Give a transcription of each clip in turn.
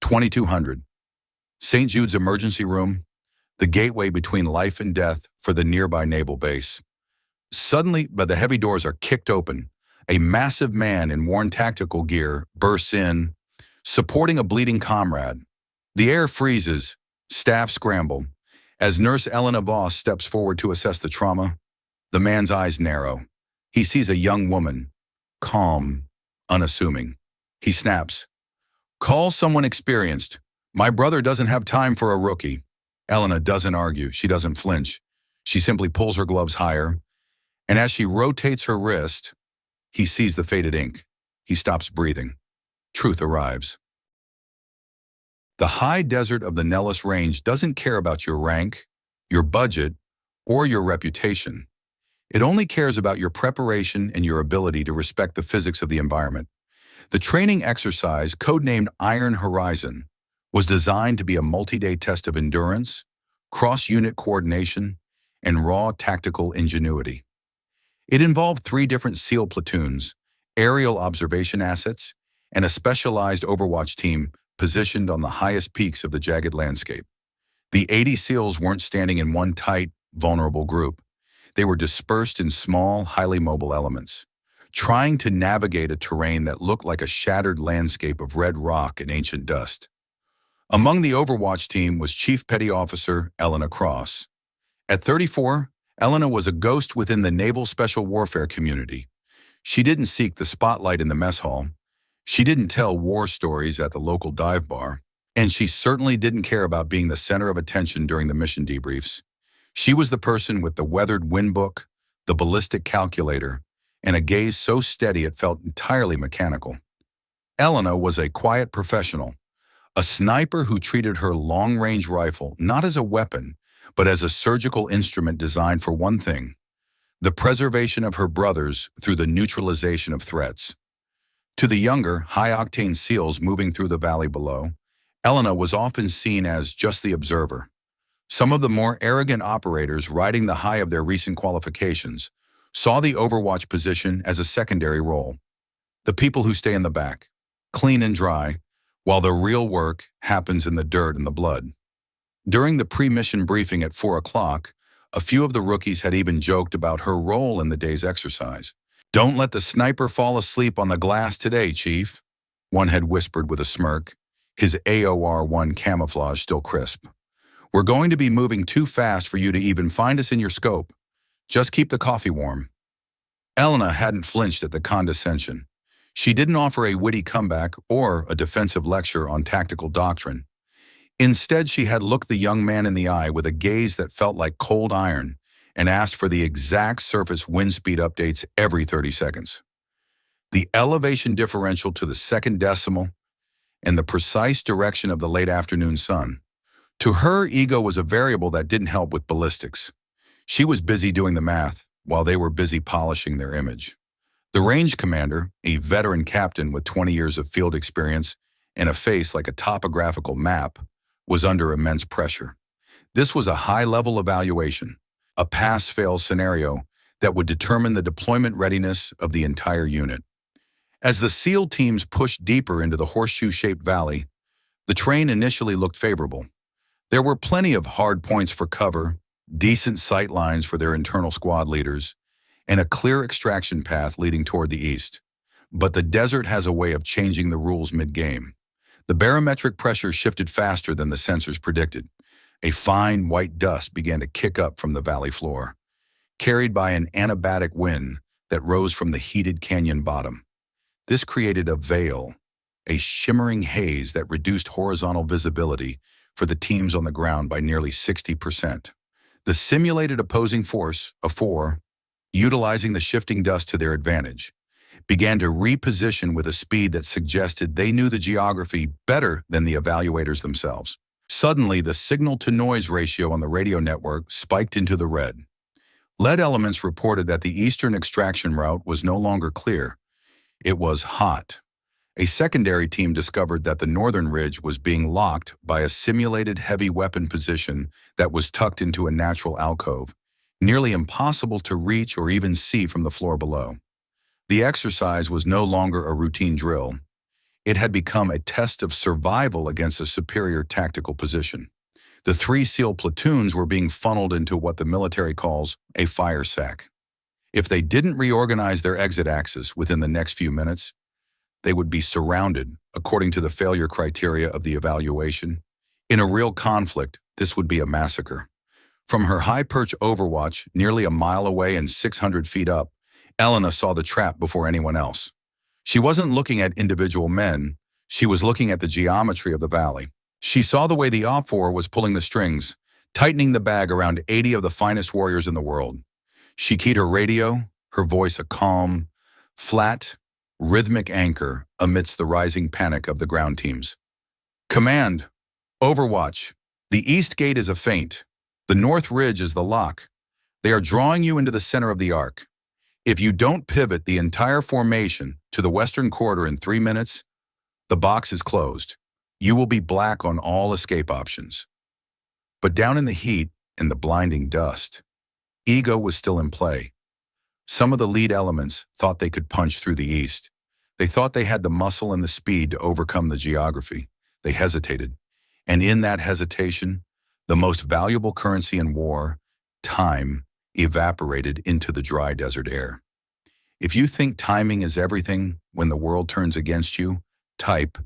2200. St. Jude's emergency room, the gateway between life and death for the nearby naval base. Suddenly, the heavy doors are kicked open. A massive man in worn tactical gear bursts in, supporting a bleeding comrade. The air freezes, staff scramble. As Nurse Elena Voss steps forward to assess the trauma, the man's eyes narrow. He sees a young woman, calm, unassuming. He snaps, "Call someone experienced. My brother doesn't have time for a rookie." Elena doesn't argue. She doesn't flinch. She simply pulls her gloves higher, and as she rotates her wrist, he sees the faded ink. He stops breathing. Truth arrives. The high desert of the Nellis Range doesn't care about your rank, your budget, or your reputation. It only cares about your preparation and your ability to respect the physics of the environment. The training exercise, codenamed Iron Horizon, was designed to be a multi-day test of endurance, cross-unit coordination, and raw tactical ingenuity. It involved 3 different SEAL platoons, aerial observation assets, and a specialized Overwatch team positioned on the highest peaks of the jagged landscape. The 80 SEALs weren't standing in one tight, vulnerable group. They were dispersed in small, highly mobile elements, trying to navigate a terrain that looked like a shattered landscape of red rock and ancient dust. Among the Overwatch team was Chief Petty Officer Elena Cross. At 34, Elena was a ghost within the naval special warfare community. She didn't seek the spotlight in the mess hall. She didn't tell war stories at the local dive bar. And she certainly didn't care about being the center of attention during the mission debriefs. She was the person with the weathered wind book, the ballistic calculator, and a gaze so steady it felt entirely mechanical. Elena was a quiet professional, a sniper who treated her long-range rifle not as a weapon, but as a surgical instrument designed for one thing: the preservation of her brothers through the neutralization of threats. To the younger, high-octane SEALs moving through the valley below, Elena was often seen as just the observer. Some of the more arrogant operators, riding the high of their recent qualifications, saw the Overwatch position as a secondary role. The people who stay in the back, clean and dry, while the real work happens in the dirt and the blood. During the pre-mission briefing at 4 o'clock, a few of the rookies had even joked about her role in the day's exercise. "Don't let the sniper fall asleep on the glass today, Chief," one had whispered with a smirk, his AOR-1 camouflage still crisp. "We're going to be moving too fast for you to even find us in your scope. Just keep the coffee warm." Elena hadn't flinched at the condescension. She didn't offer a witty comeback or a defensive lecture on tactical doctrine. Instead, she had looked the young man in the eye with a gaze that felt like cold iron and asked for the exact surface wind speed updates every 30 seconds. The elevation differential to the second decimal and the precise direction of the late afternoon sun. To her, ego was a variable that didn't help with ballistics. She was busy doing the math while they were busy polishing their image. The range commander, a veteran captain with 20 years of field experience and a face like a topographical map, was under immense pressure. This was a high-level evaluation, a pass-fail scenario that would determine the deployment readiness of the entire unit. As the SEAL teams pushed deeper into the horseshoe-shaped valley, the terrain initially looked favorable. There were plenty of hard points for cover, decent sight lines for their internal squad leaders, and a clear extraction path leading toward the east. But the desert has a way of changing the rules mid-game. The barometric pressure shifted faster than the sensors predicted. A fine white dust began to kick up from the valley floor, carried by an anabatic wind that rose from the heated canyon bottom. This created a veil, a shimmering haze that reduced horizontal visibility for the teams on the ground by nearly 60%. The simulated opposing force, a 4, utilizing the shifting dust to their advantage, began to reposition with a speed that suggested they knew the geography better than the evaluators themselves. Suddenly, the signal-to-noise ratio on the radio network spiked into the red. Lead Elements reported that the eastern extraction route was no longer clear. It was hot. A secondary team discovered that the northern ridge was being locked by a simulated heavy weapon position that was tucked into a natural alcove, nearly impossible to reach or even see from the floor below. The exercise was no longer a routine drill. It had become a test of survival against a superior tactical position. The 3 SEAL platoons were being funneled into what the military calls a fire sack. If they didn't reorganize their exit axis within the next few minutes, they would be surrounded, according to the failure criteria of the evaluation. In a real conflict, this would be a massacre. From her high-perch overwatch, nearly a mile away and 600 feet up, Elena saw the trap before anyone else. She wasn't looking at individual men, she was looking at the geometry of the valley. She saw the way the OPFOR was pulling the strings, tightening the bag around 80 of the finest warriors in the world. She keyed her radio, her voice a calm, flat, rhythmic anchor amidst the rising panic of the ground teams. Command, Overwatch, the east gate is a feint. The north ridge is the lock. They are drawing you into the center of the arc. If you don't pivot the entire formation to the western quarter in 3 minutes, the box is closed. You will be black on all escape options. But down in the heat and the blinding dust, ego was still in play. Some of the lead elements thought they could punch through the east. They thought they had the muscle and the speed to overcome the geography. They hesitated. And in that hesitation, the most valuable currency in war, time, evaporated into the dry desert air. If you think timing is everything when the world turns against you, type,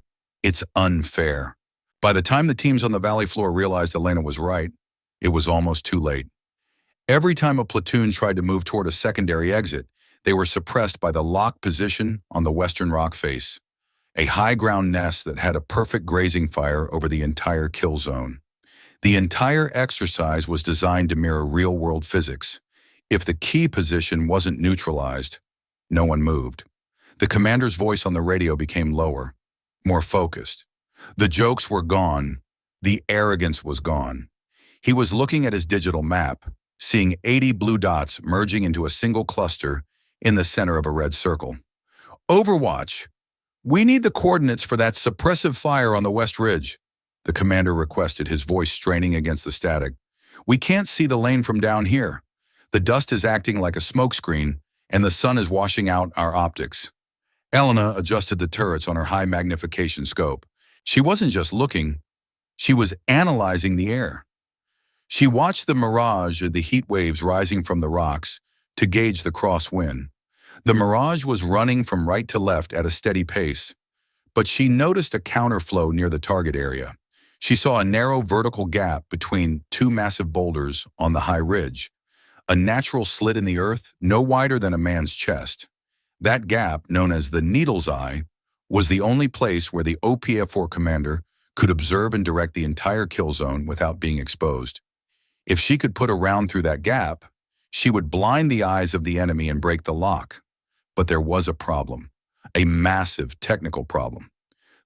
it's unfair. By the time the teams on the valley floor realized Elena was right, it was almost too late. Every time a platoon tried to move toward a secondary exit, they were suppressed by the locked position on the western rock face, a high ground nest that had a perfect grazing fire over the entire kill zone. The entire exercise was designed to mirror real-world physics. If the key position wasn't neutralized, no one moved. The commander's voice on the radio became lower, more focused. The jokes were gone. The arrogance was gone. He was looking at his digital map, seeing 80 blue dots merging into a single cluster in the center of a red circle. Overwatch, we need the coordinates for that suppressive fire on the west ridge, the commander requested, his voice straining against the static. We can't see the lane from down here. The dust is acting like a smokescreen, and the sun is washing out our optics. Elena adjusted the turrets on her high magnification scope. She wasn't just looking, she was analyzing the air. She watched the mirage of the heat waves rising from the rocks to gauge the crosswind. The mirage was running from right to left at a steady pace, but she noticed a counterflow near the target area. She saw a narrow vertical gap between 2 massive boulders on the high ridge, a natural slit in the earth no wider than a man's chest. That gap, known as the Needle's Eye, was the only place where the OPFOR commander could observe and direct the entire kill zone without being exposed. If she could put a round through that gap, she would blind the eyes of the enemy and break the lock. But there was a problem, a massive technical problem.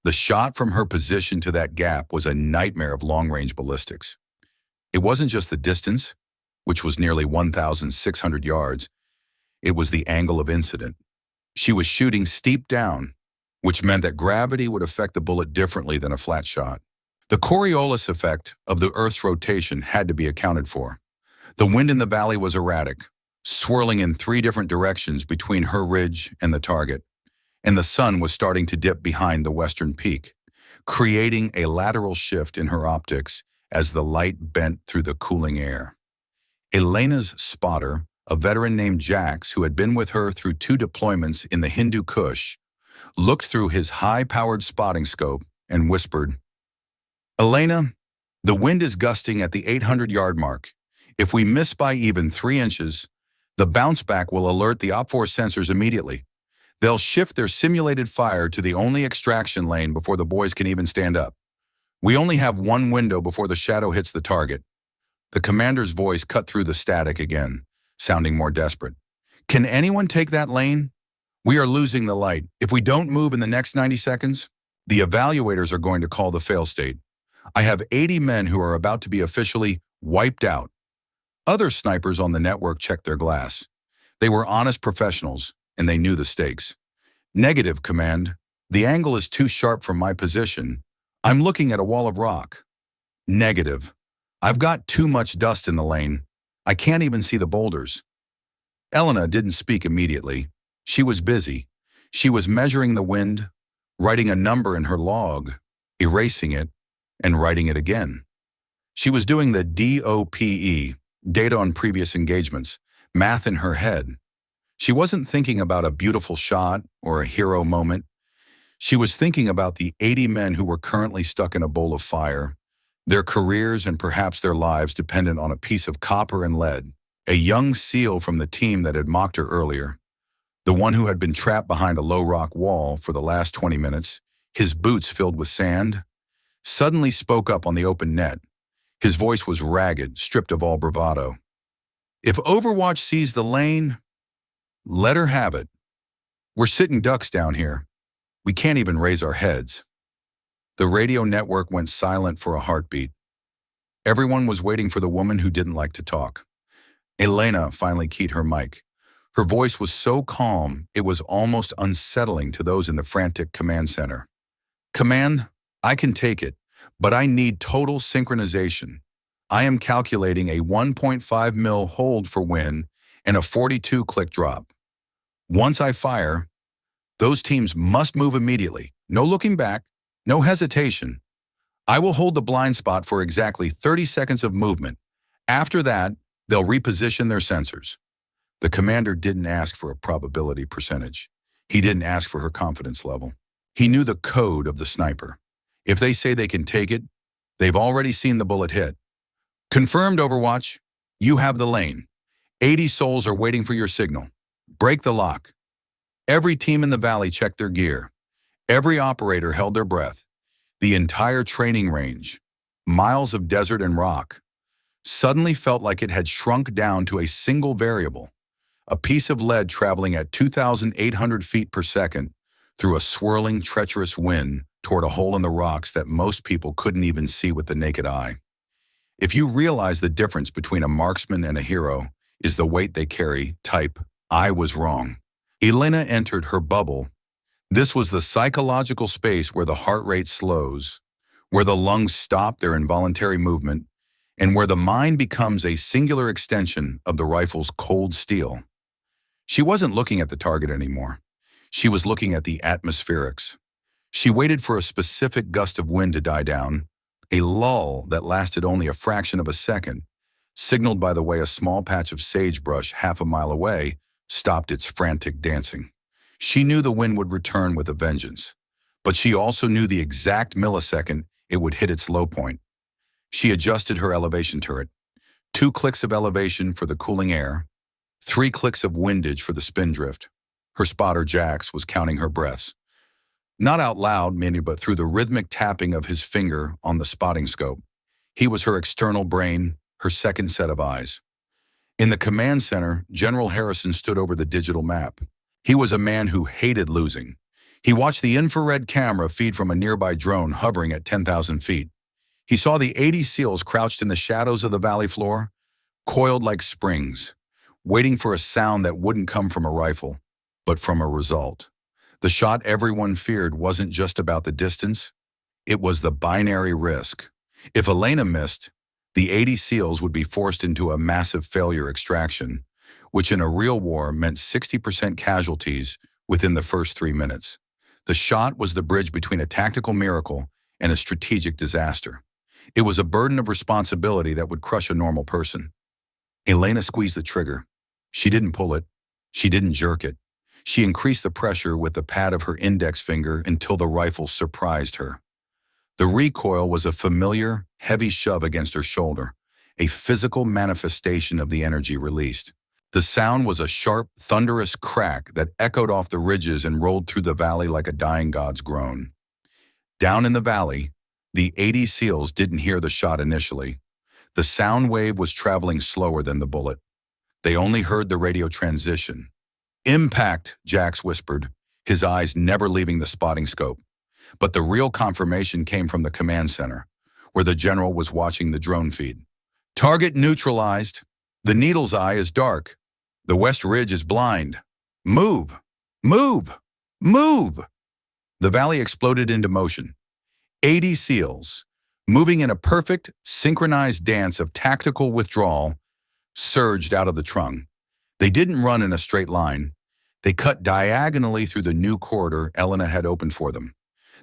The shot from her position to that gap was a nightmare of long-range ballistics. It wasn't just the distance, which was nearly 1,600 yards. It was the angle of incident. She was shooting steep down, which meant that gravity would affect the bullet differently than a flat shot. The Coriolis effect of the Earth's rotation had to be accounted for. The wind in the valley was erratic, swirling in 3 different directions between her ridge and the target, and the sun was starting to dip behind the western peak, creating a lateral shift in her optics as the light bent through the cooling air. Elena's spotter, a veteran named Jax, who had been with her through 2 deployments in the Hindu Kush, looked through his high-powered spotting scope and whispered, "Elena, the wind is gusting at the 800-yard mark. If we miss by even 3 inches, the bounce back will alert the OPFOR sensors immediately. They'll shift their simulated fire to the only extraction lane before the boys can even stand up. We only have 1 window before the shadow hits the target." The commander's voice cut through the static again, sounding more desperate. "Can anyone take that lane? We are losing the light. If we don't move in the next 90 seconds, the evaluators are going to call the fail state. I have 80 men who are about to be officially wiped out." Other snipers on the network checked their glass. They were honest professionals, and they knew the stakes. "Negative, Command. The angle is too sharp from my position. I'm looking at a wall of rock." "Negative. I've got too much dust in the lane. I can't even see the boulders." Elena didn't speak immediately. She was busy. She was measuring the wind, writing a number in her log, erasing it, and writing it again. She was doing the DOPE, data on previous engagements, math in her head. She wasn't thinking about a beautiful shot or a hero moment. She was thinking about the 80 men who were currently stuck in a bowl of fire, their careers and perhaps their lives dependent on a piece of copper and lead. A young SEAL from the team that had mocked her earlier, the one who had been trapped behind a low rock wall for the last 20 minutes, his boots filled with sand, suddenly spoke up on the open net. His voice was ragged, stripped of all bravado. "If Overwatch sees the lane, let her have it. We're sitting ducks down here. We can't even raise our heads." The radio network went silent for a heartbeat. Everyone was waiting for the woman who didn't like to talk. Elena finally keyed her mic. Her voice was so calm, it was almost unsettling to those in the frantic command center. "Command, I can take it, but I need total synchronization. I am calculating a 1.5 mil hold for win and a 42-click drop. Once I fire, those teams must move immediately. No looking back, no hesitation. I will hold the blind spot for exactly 30 seconds of movement. After that, they'll reposition their sensors." The commander didn't ask for a probability percentage. He didn't ask for her confidence level. He knew the code of the sniper. If they say they can take it, they've already seen the bullet hit. "Confirmed, Overwatch. You have the lane. 80 souls are waiting for your signal. Break the lock." Every team in the valley checked their gear. Every operator held their breath. The entire training range, miles of desert and rock, suddenly felt like it had shrunk down to a single variable, a piece of lead traveling at 2,800 feet per second through a swirling, treacherous wind toward a hole in the rocks that most people couldn't even see with the naked eye. If you realize the difference between a marksman and a hero is the weight they carry, type, "I was wrong." Elena entered her bubble. This was the psychological space where the heart rate slows, where the lungs stop their involuntary movement, and where the mind becomes a singular extension of the rifle's cold steel. She wasn't looking at the target anymore. She was looking at the atmospherics. She waited for a specific gust of wind to die down, a lull that lasted only a fraction of a second, signaled by the way a small patch of sagebrush half a mile away stopped its frantic dancing. She knew the wind would return with a vengeance, but she also knew the exact millisecond it would hit its low point. She adjusted her elevation turret. 2 clicks of elevation for the cooling air, 3 clicks of windage for the spindrift. Her spotter, Jax, was counting her breaths. Not out loud, but through the rhythmic tapping of his finger on the spotting scope. He was her external brain, her second set of eyes. In the command center, General Harrison stood over the digital map. He was a man who hated losing. He watched the infrared camera feed from a nearby drone hovering at 10,000 feet. He saw the 80 SEALs crouched in the shadows of the valley floor, coiled like springs, waiting for a sound that wouldn't come from a rifle, but from a result. The shot everyone feared wasn't just about the distance, it was the binary risk. If Elena missed, the 80 SEALs would be forced into a massive failure extraction, which in a real war meant 60% casualties within the first 3 minutes. The shot was the bridge between a tactical miracle and a strategic disaster. It was a burden of responsibility that would crush a normal person. Elena squeezed the trigger. She didn't pull it. She didn't jerk it. She increased the pressure with the pad of her index finger until the rifle surprised her. The recoil was a familiar, heavy shove against her shoulder, a physical manifestation of the energy released. The sound was a sharp, thunderous crack that echoed off the ridges and rolled through the valley like a dying god's groan. Down in the valley, the 80 SEALs didn't hear the shot initially. The sound wave was traveling slower than the bullet. They only heard the radio transition. "Impact," Jax whispered, his eyes never leaving the spotting scope. But the real confirmation came from the command center, where the general was watching the drone feed. "Target neutralized. The needle's eye is dark. The west ridge is blind. Move! Move! Move!" The valley exploded into motion. 80 SEALs, moving in a perfect, synchronized dance of tactical withdrawal, surged out of the trunk. They didn't run in a straight line. They cut diagonally through the new corridor Elena had opened for them.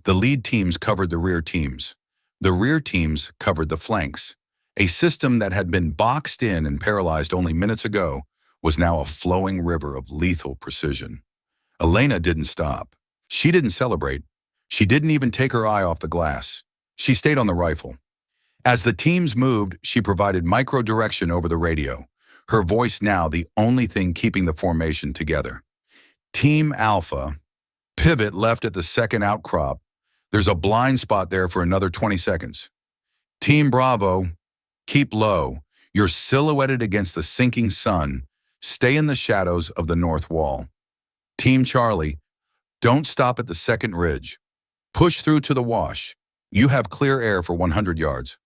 The lead teams covered the rear teams. The rear teams covered the flanks. A system that had been boxed in and paralyzed only minutes ago was now a flowing river of lethal precision. Elena didn't stop. She didn't celebrate. She didn't even take her eye off the glass. She stayed on the rifle. As the teams moved, she provided micro-direction over the radio, her voice now the only thing keeping the formation together. Team Alpha, pivot left at the second outcrop. There's a blind spot there for another 20 seconds. Team Bravo, keep low. You're silhouetted against the sinking sun. Stay in the shadows of the north wall. Team Charlie, don't stop at the second ridge. Push through to the wash. You have clear air for 100 yards.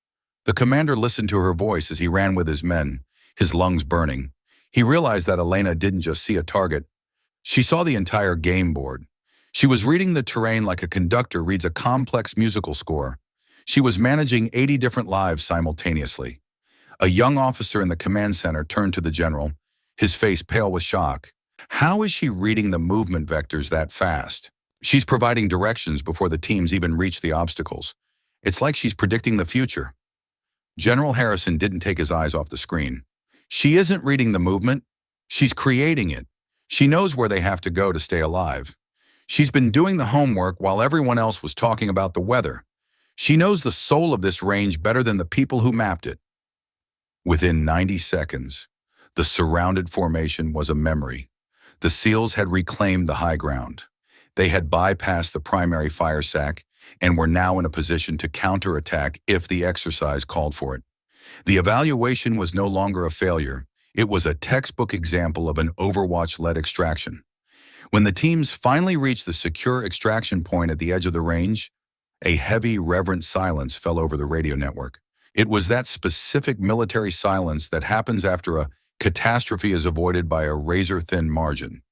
The commander listened to her voice as he ran with his men, his lungs burning. He realized that Elena didn't just see a target. She saw the entire game board. She was reading the terrain like a conductor reads a complex musical score. She was managing 80 different lives simultaneously. A young officer in the command center turned to the general, his face pale with shock. How is she reading the movement vectors that fast? She's providing directions before the teams even reach the obstacles. It's like she's predicting the future. General Harrison didn't take his eyes off the screen. She isn't reading the movement. She's creating it. She knows where they have to go to stay alive. She's been doing the homework while everyone else was talking about the weather. She knows the soul of this range better than the people who mapped it. Within 90 seconds, the surrounded formation was a memory. The SEALs had reclaimed the high ground. They had bypassed the primary fire sack and were now in a position to counterattack if the exercise called for it. The evaluation was no longer a failure. It was a textbook example of an Overwatch-led extraction. When the teams finally reached the secure extraction point at the edge of the range, a heavy, reverent silence fell over the radio network. It was that specific military silence that happens after a catastrophe is avoided by a razor-thin margin.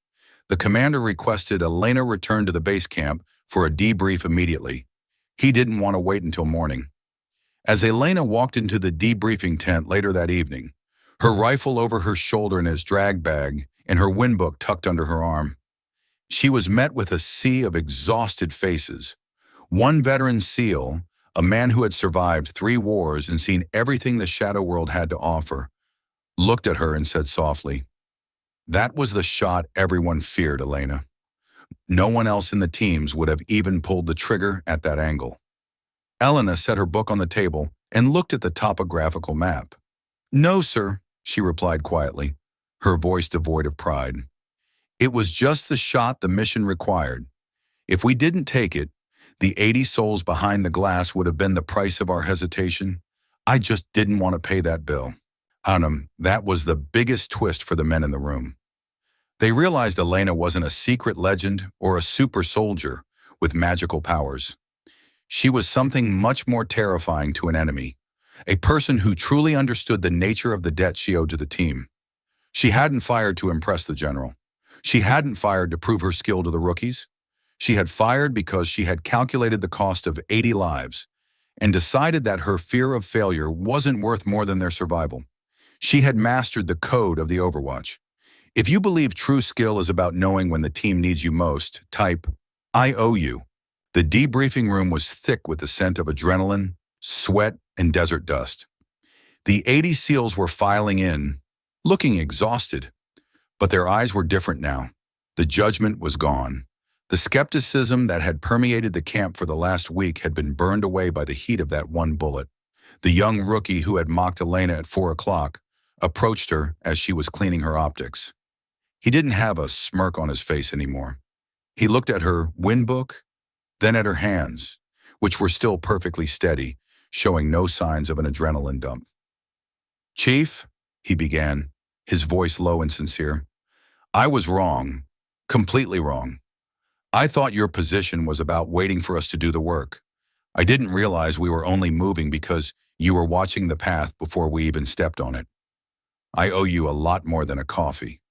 The commander requested Elena return to the base camp for a debrief immediately. He didn't want to wait until morning. As Elena walked into the debriefing tent later that evening, her rifle over her shoulder in his drag bag and her windbook tucked under her arm, she was met with a sea of exhausted faces. One veteran SEAL, a man who had survived 3 wars and seen everything the shadow world had to offer, looked at her and said softly, "That was the shot everyone feared, Elena. No one else in the teams would have even pulled the trigger at that angle." Elena set her book on the table and looked at the topographical map. "No, sir," she replied quietly, her voice devoid of pride. "It was just the shot the mission required. If we didn't take it, the 80 souls behind the glass would have been the price of our hesitation. I just didn't want to pay that bill." That was the biggest twist for the men in the room. They realized Elena wasn't a secret legend or a super soldier with magical powers. She was something much more terrifying to an enemy, a person who truly understood the nature of the debt she owed to the team. She hadn't fired to impress the general. She hadn't fired to prove her skill to the rookies. She had fired because she had calculated the cost of 80 lives and decided that her fear of failure wasn't worth more than their survival. She had mastered the code of the Overwatch. If you believe true skill is about knowing when the team needs you most, type, "I owe you." The debriefing room was thick with the scent of adrenaline, sweat, and desert dust. The 80 SEALs were filing in, looking exhausted, but their eyes were different now. The judgment was gone. The skepticism that had permeated the camp for the last week had been burned away by the heat of that one bullet. The young rookie who had mocked Elena at 4 o'clock approached her as she was cleaning her optics. He didn't have a smirk on his face anymore. He looked at her windbook, then at her hands, which were still perfectly steady, showing no signs of an adrenaline dump. "Chief," he began, his voice low and sincere, "I was wrong, completely wrong. I thought your position was about waiting for us to do the work. I didn't realize we were only moving because you were watching the path before we even stepped on it. I owe you a lot more than a coffee."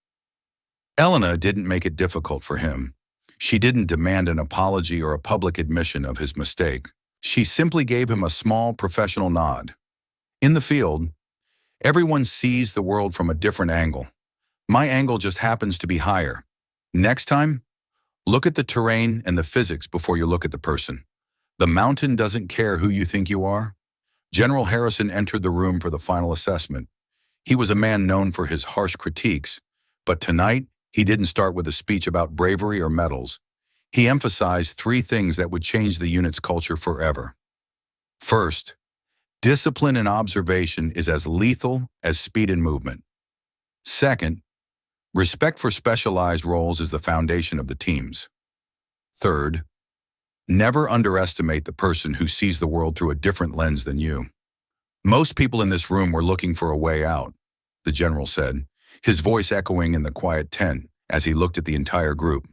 Elena didn't make it difficult for him. She didn't demand an apology or a public admission of his mistake. She simply gave him a small professional nod. In the field, everyone sees the world from a different angle. My angle just happens to be higher. Next time, look at the terrain and the physics before you look at the person. The mountain doesn't care who you think you are. General Harrison entered the room for the final assessment. He was a man known for his harsh critiques, but tonight he didn't start with a speech about bravery or medals. He emphasized three things that would change the unit's culture forever. First, discipline and observation is as lethal as speed and movement. Second, respect for specialized roles is the foundation of the teams. Third, never underestimate the person who sees the world through a different lens than you. Most people in this room were looking for a way out, the general said, his voice echoing in the quiet tent as he looked at the entire group.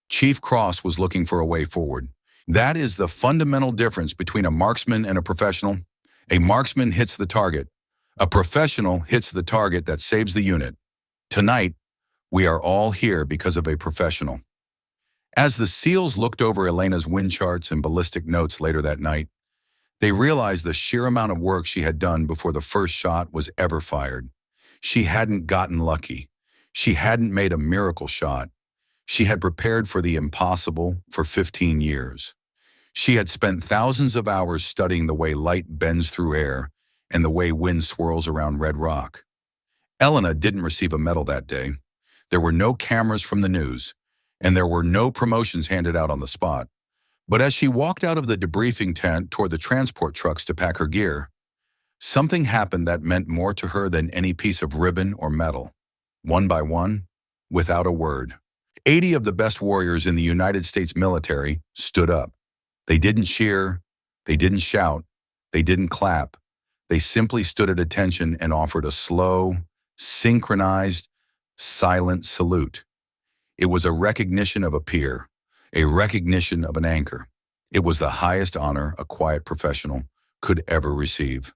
Chief Cross was looking for a way forward. That is the fundamental difference between a marksman and a professional. A marksman hits the target. A professional hits the target that saves the unit. Tonight, we are all here because of a professional. As the SEALs looked over Elena's wind charts and ballistic notes later that night, they realized the sheer amount of work she had done before the first shot was ever fired. She hadn't gotten lucky. She hadn't made a miracle shot. She had prepared for the impossible for 15 years. She had spent thousands of hours studying the way light bends through air and the way wind swirls around red rock. Elena didn't receive a medal that day. There were no cameras from the news, and there were no promotions handed out on the spot. But as she walked out of the debriefing tent toward the transport trucks to pack her gear, something happened that meant more to her than any piece of ribbon or medal. One by one, without a word, 80 of the best warriors in the United States military stood up. They didn't cheer, they didn't shout, they didn't clap. They simply stood at attention and offered a slow, synchronized, silent salute. It was a recognition of a peer, a recognition of an anchor. It was the highest honor a quiet professional could ever receive.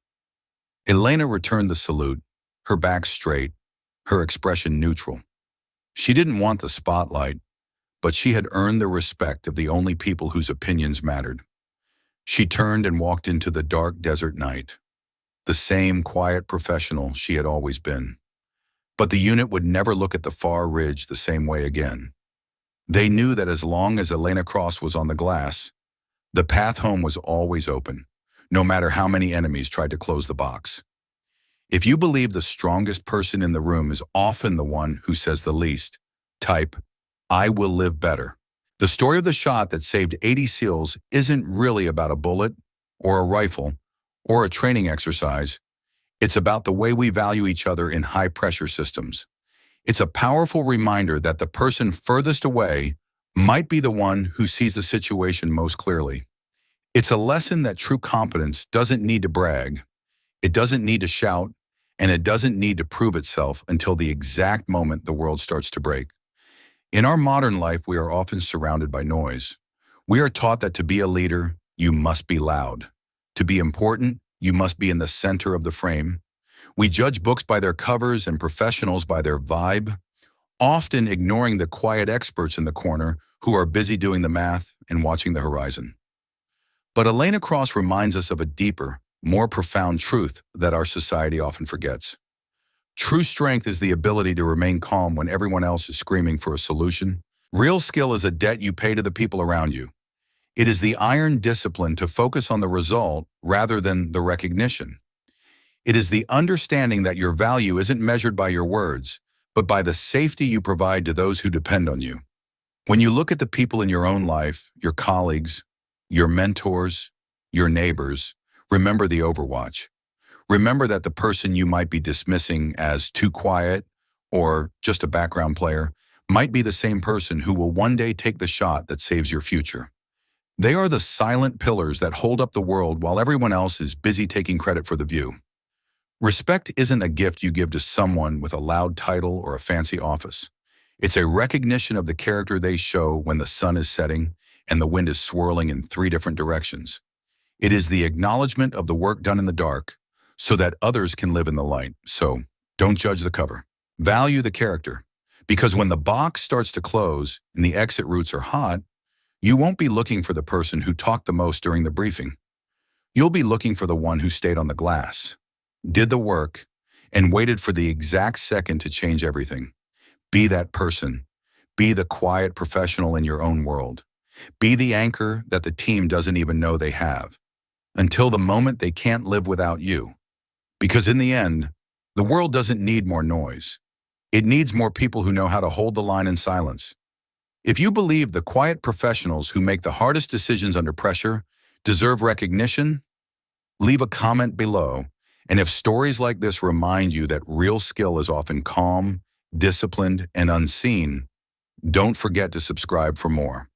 Elena returned the salute, her back straight, her expression neutral. She didn't want the spotlight, but she had earned the respect of the only people whose opinions mattered. She turned and walked into the dark desert night, the same quiet professional she had always been. But the unit would never look at the far ridge the same way again. They knew that as long as Elena Cross was on the glass, the path home was always open, no matter how many enemies tried to close the box. If you believe the strongest person in the room is often the one who says the least, type, "I will live better." The story of the shot that saved 80 SEALs isn't really about a bullet, or a rifle, or a training exercise. It's about the way we value each other in high-pressure systems. It's a powerful reminder that the person furthest away might be the one who sees the situation most clearly. It's a lesson that true competence doesn't need to brag, it doesn't need to shout, and it doesn't need to prove itself until the exact moment the world starts to break. In our modern life, we are often surrounded by noise. We are taught that to be a leader, you must be loud. To be important, you must be in the center of the frame. We judge books by their covers and professionals by their vibe, often ignoring the quiet experts in the corner who are busy doing the math and watching the horizon. But Elena Cross reminds us of a deeper, more profound truth that our society often forgets. True strength is the ability to remain calm when everyone else is screaming for a solution. Real skill is a debt you pay to the people around you. It is the iron discipline to focus on the result rather than the recognition. It is the understanding that your value isn't measured by your words, but by the safety you provide to those who depend on you. When you look at the people in your own life, your colleagues, your mentors, your neighbors, remember the overwatch. Remember that the person you might be dismissing as too quiet or just a background player might be the same person who will one day take the shot that saves your future. They are the silent pillars that hold up the world while everyone else is busy taking credit for the view. Respect isn't a gift you give to someone with a loud title or a fancy office. It's a recognition of the character they show when the sun is setting and the wind is swirling in 3 different directions. It is the acknowledgement of the work done in the dark so that others can live in the light. So, don't judge the cover. Value the character. Because when the box starts to close and the exit routes are hot, you won't be looking for the person who talked the most during the briefing. You'll be looking for the one who stayed on the glass, did the work, and waited for the exact second to change everything. Be that person. Be the quiet professional in your own world. Be the anchor that the team doesn't even know they have, until the moment they can't live without you. Because in the end, the world doesn't need more noise. It needs more people who know how to hold the line in silence. If you believe the quiet professionals who make the hardest decisions under pressure deserve recognition, leave a comment below. And if stories like this remind you that real skill is often calm, disciplined, and unseen, don't forget to subscribe for more.